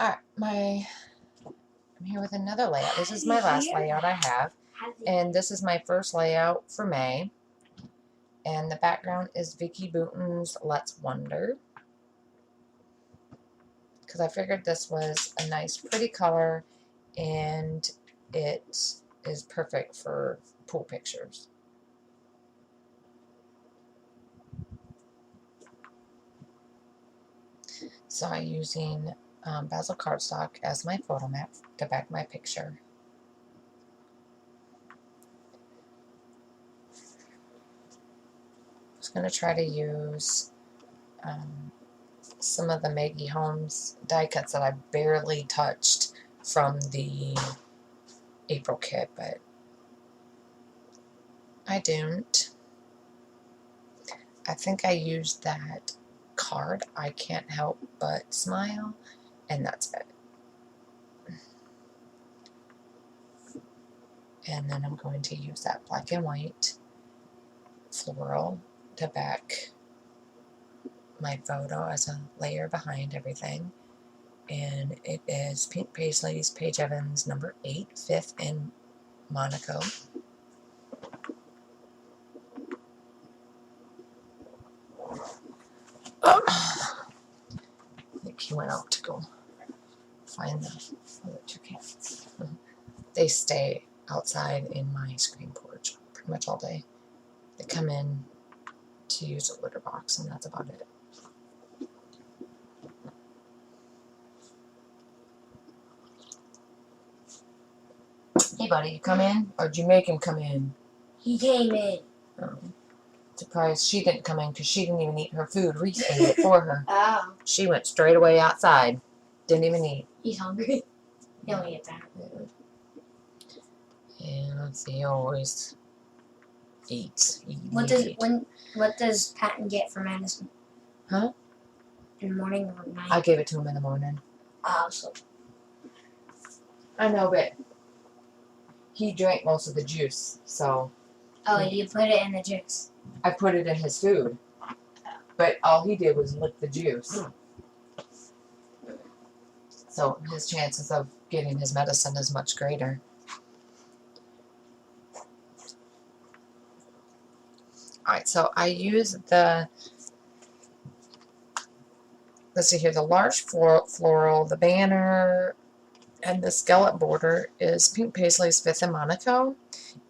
Alright, I'm here with another layout. This is my last layout I have. And this is my first layout for May. And the background is Vicky Bouton's Let's Wonder. Because I figured this was a nice, pretty color. And it is perfect for pool pictures. So I'm using Basil cardstock as my photo mat to back my picture. I'm just going to try to use some of the Maggie Holmes die cuts that I barely touched from the April kit, but I didn't. I think I used that card, I Can't Help But Smile, and that's it. And then I'm going to use that black and white floral to back my photo as a layer behind everything. And it is Pink Paisleys, Paige Evans, number 8, 5th in Monaco. I think he went out to go find the other two cats. They stay outside in my screen porch pretty much all day. They come in to use a litter box, and that's about it. Hey buddy, you come in? Or did you make him come in? He came in. Oh. Surprised she didn't come in because she didn't even eat her food. Reese ate it for her. Oh. She went straight away outside. Didn't even eat. He's hungry. He'll eat that. Yeah, he always eats. What does Patton get for medicine? Huh? In the morning or night? I gave it to him in the morning. Oh, so. I know, but he drank most of the juice, so. Oh, you put it in the juice. I put it in his food. But all he did was lick the juice. So his chances of getting his medicine is much greater. Alright, so I use the, let's see here, the large floral, the banner, and the skeleton border is Pink Paisleys 5th in Monaco.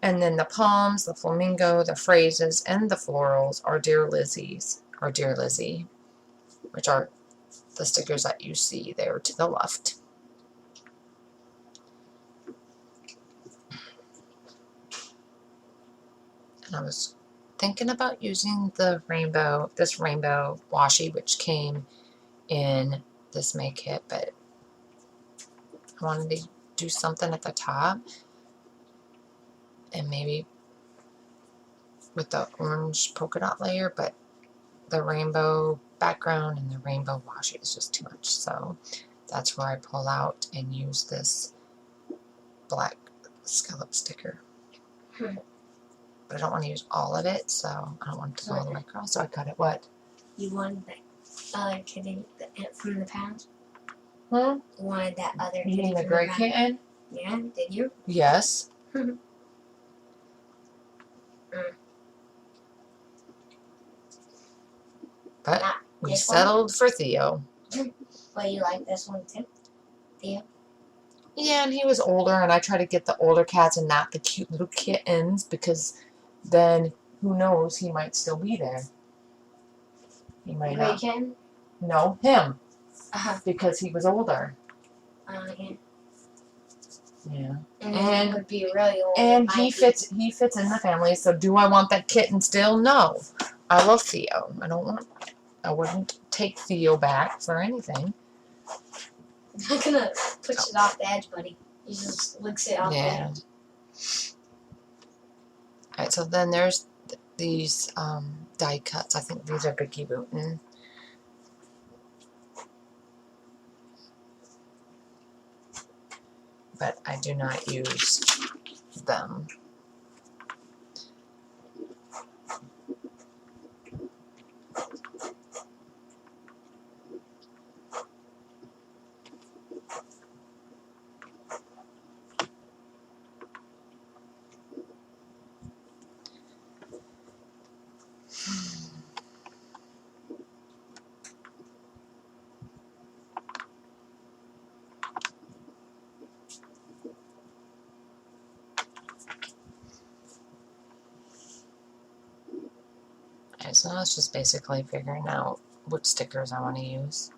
And then the palms, the flamingo, the phrases, and the florals are Dear Lizzie's, or Dear Lizzie, which are the stickers that you see there to the left. And I was thinking about using the rainbow, this rainbow washi, which came in this May kit, but I wanted to do something at the top. And maybe with the orange polka dot layer, but the rainbow background and the rainbow washi is just too much. So that's where I pull out and use this black scallop sticker. But I don't want to use all of it, so I don't want it to go all the way across, so I cut it. What? You wanted that other kitten from the past? Hmm? You wanted that other kitten. You mean the from gray the kitten? Yeah, did you? Yes. But we settled for Theo. Well, you like this one too, Theo? Yeah, and he was older, and I try to get the older cats and not the cute little kittens, because then who knows, he might still be there. He might Gray not. kitten? No, him. Because he was older. Yeah. Yeah. And he would be really old. And he fits in the family, so do I want that kitten still? No. I love Theo. I wouldn't take Theo back for anything. I'm not gonna push it off the edge, buddy. He just licks it off the edge. Alright, so then there's these die cuts. I think these are Vicky Bouton. But I do not use them. Alright, so now it's just basically figuring out which stickers I want to use.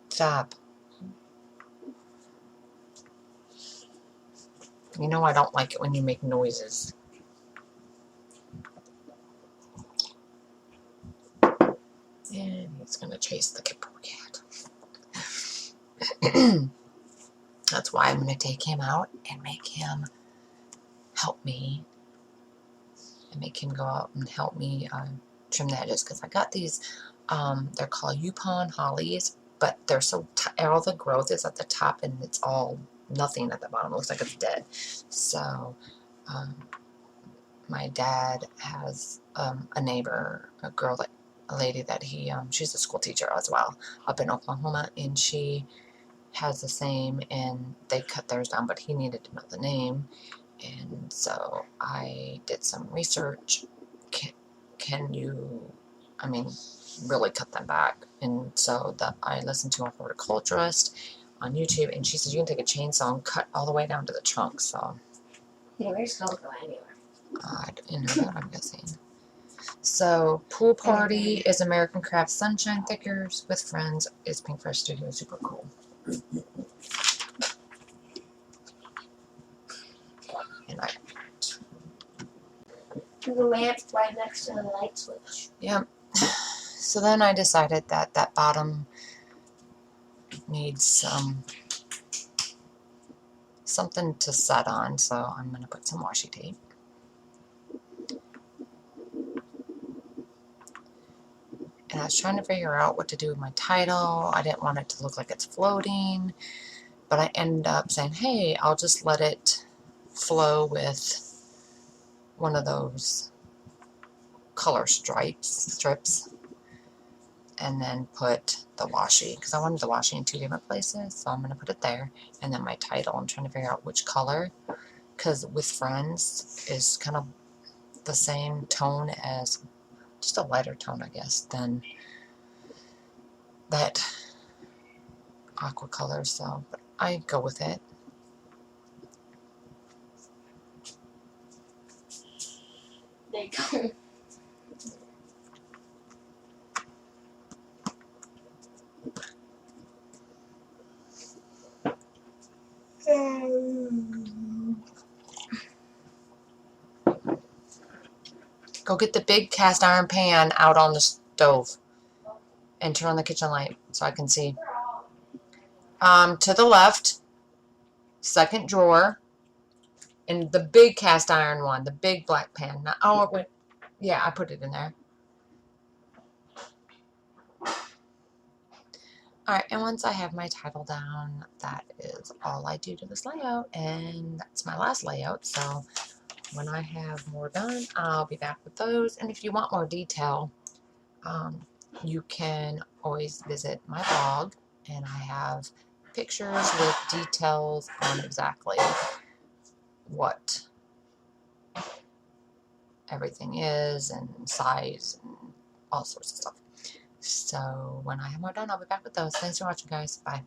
Stop. You know I don't like it when you make noises. And he's gonna chase the cat. That's why I'm gonna take him out and make him help me. And make him go out and help me trim the edges. Because I got these, they're called Yupon hollies, but they're so, all the growth is at the top and it's all nothing at the bottom. It looks like it's dead. So, my dad has a neighbor, a lady that she's a school teacher as well up in Oklahoma, and she has the same, and they cut theirs down, but he needed to know the name, and so I did some research. Can you, I mean, really cut them back? And so I listened to a horticulturist on YouTube, and she says you can take a chainsaw and cut all the way down to the trunk. So yours don't go anywhere. In her bed, I'm guessing. So, Pool Party is American Craft Sunshine Thickers. With Friends is Pink Fresh Studio. Super cool. And The lamp right next to the light switch. yeah. So then I decided that that bottom needs something to set on. So I'm going to put some washi tape. And I was trying to figure out what to do with my title. I didn't want it to look like it's floating. But I ended up saying, hey, I'll just let it flow with one of those color strips. And then put the washi. Because I wanted the washi in 2 different places. So I'm going to put it there. And then my title. I'm trying to figure out which color. Because With Friends is kind of the same tone as, just a lighter tone, I guess, than that aqua color. So, but I go with it. There you go. Go get the big cast iron pan out on the stove and turn on the kitchen light so I can see. To the left, second drawer, and the big cast iron one, the big black pan. Oh, it went, yeah, I put it in there. Alright, and once I have my title down, that is all I do to this layout, and that's my last layout. So when I have more done, I'll be back with those. And if you want more detail, you can always visit my blog, and I have pictures with details on exactly what everything is and size and all sorts of stuff. So when I have more done, I'll be back with those. Thanks for watching, guys. Bye.